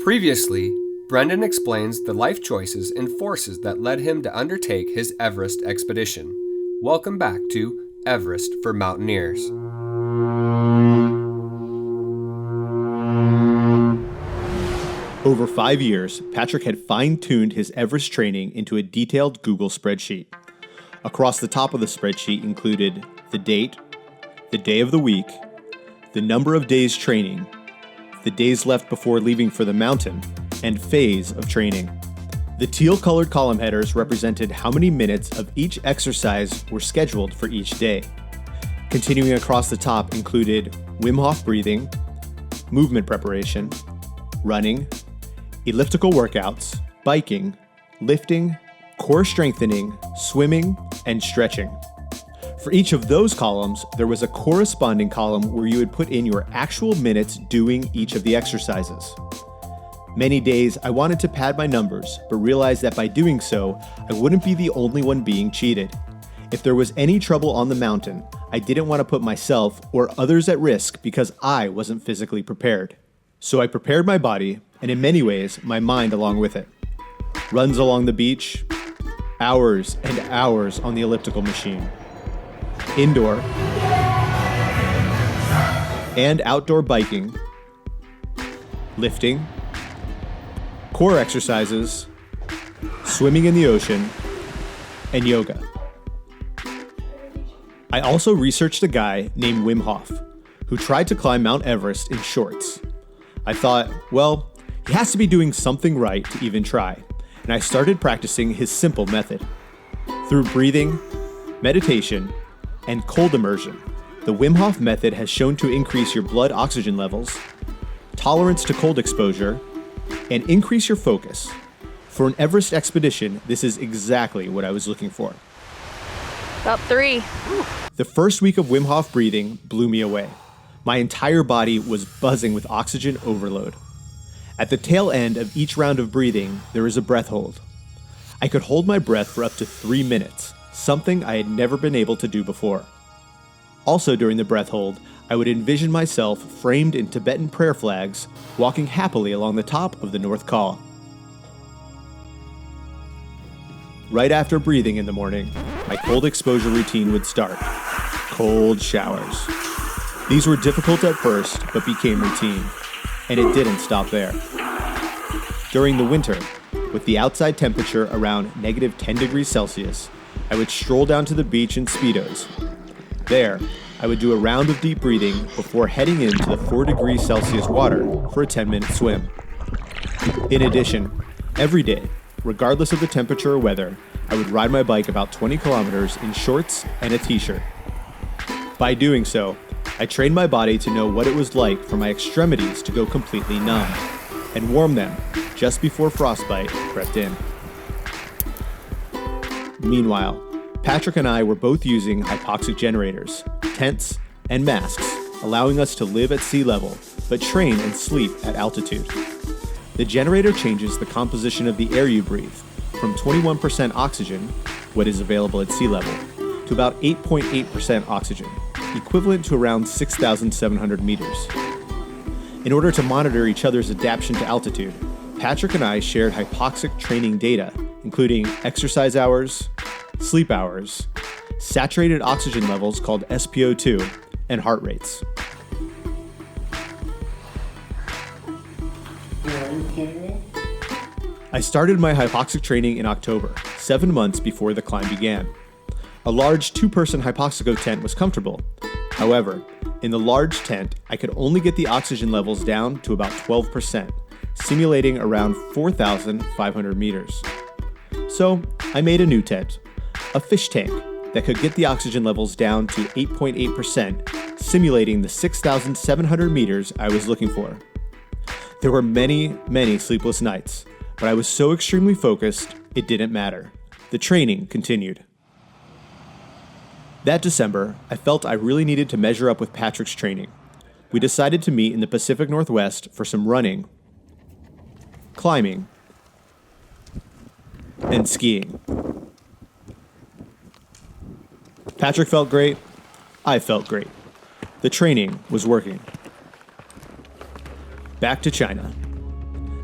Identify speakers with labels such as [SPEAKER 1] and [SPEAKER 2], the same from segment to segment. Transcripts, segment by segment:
[SPEAKER 1] Previously, Brendan explains the life choices and forces that led him to undertake his Everest expedition. Welcome back to Everest for Mountaineers.
[SPEAKER 2] Over 5 years, Patrick had fine-tuned his Everest training into a detailed Google spreadsheet. Across the top of the spreadsheet included the date, the day of the week, the number of days training, the days left before leaving for the mountain, and phase of training. The teal-colored column headers represented how many minutes of each exercise were scheduled for each day. Continuing across the top included Wim Hof breathing, movement preparation, running, elliptical workouts, biking, lifting, core strengthening, swimming, and stretching. For each of those columns, there was a corresponding column where you would put in your actual minutes doing each of the exercises. Many days I wanted to pad my numbers, but realized that by doing so, I wouldn't be the only one being cheated. If there was any trouble on the mountain, I didn't want to put myself or others at risk because I wasn't physically prepared. So I prepared my body, and in many ways, my mind along with it. Runs along the beach, hours and hours on the elliptical machine. Indoor and outdoor biking, lifting, core exercises, swimming in the ocean, and yoga. I also researched a guy named Wim Hof, who tried to climb Mount Everest in shorts. I thought, well, he has to be doing something right to even try, and I started practicing his simple method. Through breathing, meditation, and cold immersion, the Wim Hof method has shown to increase your blood oxygen levels, tolerance to cold exposure, and increase your focus. For an Everest expedition, this is exactly what I was looking for.
[SPEAKER 3] About 3.
[SPEAKER 2] The first week of Wim Hof breathing blew me away. My entire body was buzzing with oxygen overload. At the tail end of each round of breathing, there is a breath hold. I could hold my breath for up to 3 minutes, something I had never been able to do before. Also during the breath hold, I would envision myself framed in Tibetan prayer flags, walking happily along the top of the North Col. Right after breathing in the morning, my cold exposure routine would start. Cold showers. These were difficult at first, but became routine. And it didn't stop there. During the winter, with the outside temperature around negative 10 degrees Celsius, I would stroll down to the beach in Speedos. There, I would do a round of deep breathing before heading into the 4 degrees Celsius water for a 10-minute swim. In addition, every day, regardless of the temperature or weather, I would ride my bike about 20 kilometers in shorts and a t-shirt. By doing so, I trained my body to know what it was like for my extremities to go completely numb, and warm them just before frostbite crept in. Meanwhile, Patrick and I were both using hypoxic generators, tents, and masks, allowing us to live at sea level, but train and sleep at altitude. The generator changes the composition of the air you breathe from 21% oxygen, what is available at sea level, to about 8.8% oxygen, equivalent to around 6,700 meters. In order to monitor each other's adaptation to altitude, Patrick and I shared hypoxic training data, including exercise hours, sleep hours, saturated oxygen levels called SpO2, and heart rates. I started my hypoxic training in October, 7 months before the climb began. A large 2-person hypoxico tent was comfortable. However, in the large tent, I could only get the oxygen levels down to about 12%, simulating around 4,500 meters. So I made a new tent, a fish tank that could get the oxygen levels down to 8.8%, simulating the 6,700 meters I was looking for. There were many, many sleepless nights, but I was so extremely focused, it didn't matter. The training continued. That December, I felt I really needed to measure up with Patrick's training. We decided to meet in the Pacific Northwest for some running, climbing, and skiing. Patrick felt great. I felt great. The training was working. Back to China.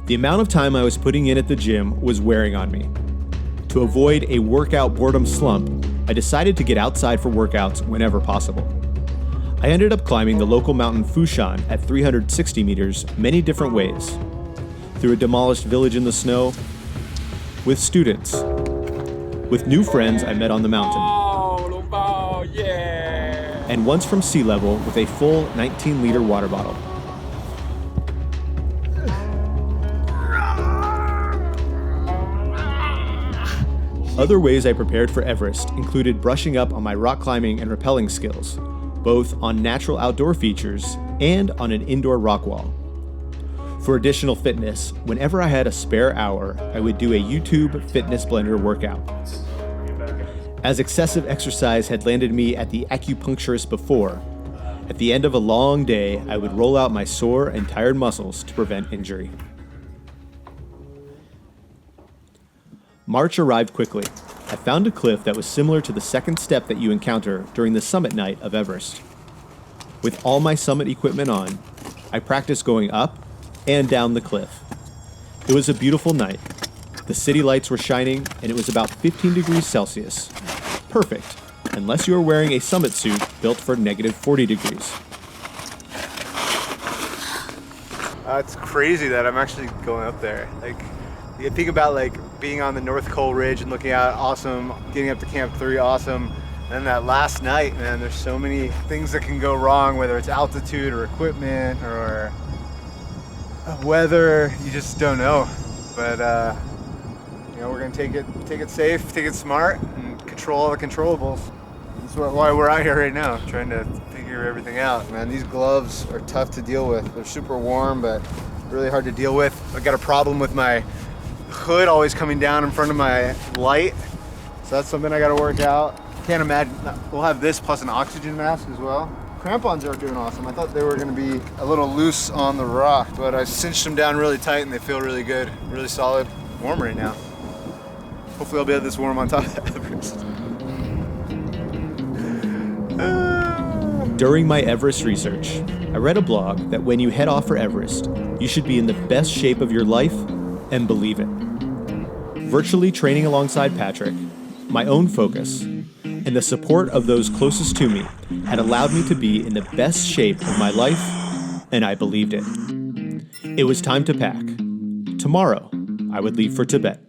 [SPEAKER 2] The amount of time I was putting in at the gym was wearing on me. To avoid a workout boredom slump, I decided to get outside for workouts whenever possible. I ended up climbing the local mountain Fushan at 360 meters many different ways. Through a demolished village in the snow, with students, with new friends I met on the mountain, and once from sea level with a full 19-liter water bottle. Other ways I prepared for Everest included brushing up on my rock climbing and rappelling skills, both on natural outdoor features and on an indoor rock wall. For additional fitness, whenever I had a spare hour, I would do a YouTube fitness blender workout. As excessive exercise had landed me at the acupuncturist before, at the end of a long day, I would roll out my sore and tired muscles to prevent injury. March arrived quickly. I found a cliff that was similar to the second step that you encounter during the summit night of Everest. With all my summit equipment on, I practiced going up and down the cliff. It was a beautiful night. The city lights were shining, and it was about 15 degrees Celsius. Perfect, unless you are wearing a summit suit built for negative 40 degrees.
[SPEAKER 4] It's crazy that I'm actually going up there. You think about being on the North Col Ridge and looking out, awesome. Getting up to Camp 3, awesome. And then that last night, man, there's so many things that can go wrong, whether it's altitude or equipment or weather. You just don't know. But we're gonna take it safe, take it smart, and control all the controllables. That's why we're out here right now, trying to figure everything out. Man, these gloves are tough to deal with. They're super warm, but really hard to deal with. I got a problem with my hood always coming down in front of my light, so that's something I got to work out. Can't imagine. We'll have this plus an oxygen mask as well. Crampons are doing awesome. I thought they were going to be a little loose on the rock, but I cinched them down really tight and they feel really good, really solid. Warm right now. Hopefully I'll be able to this warm on top of Everest.
[SPEAKER 2] During my Everest research, I read a blog that when you head off for Everest, you should be in the best shape of your life and believe it. Virtually training alongside Patrick, my own focus, and the support of those closest to me had allowed me to be in the best shape of my life, and I believed it. It was time to pack. Tomorrow, I would leave for Tibet.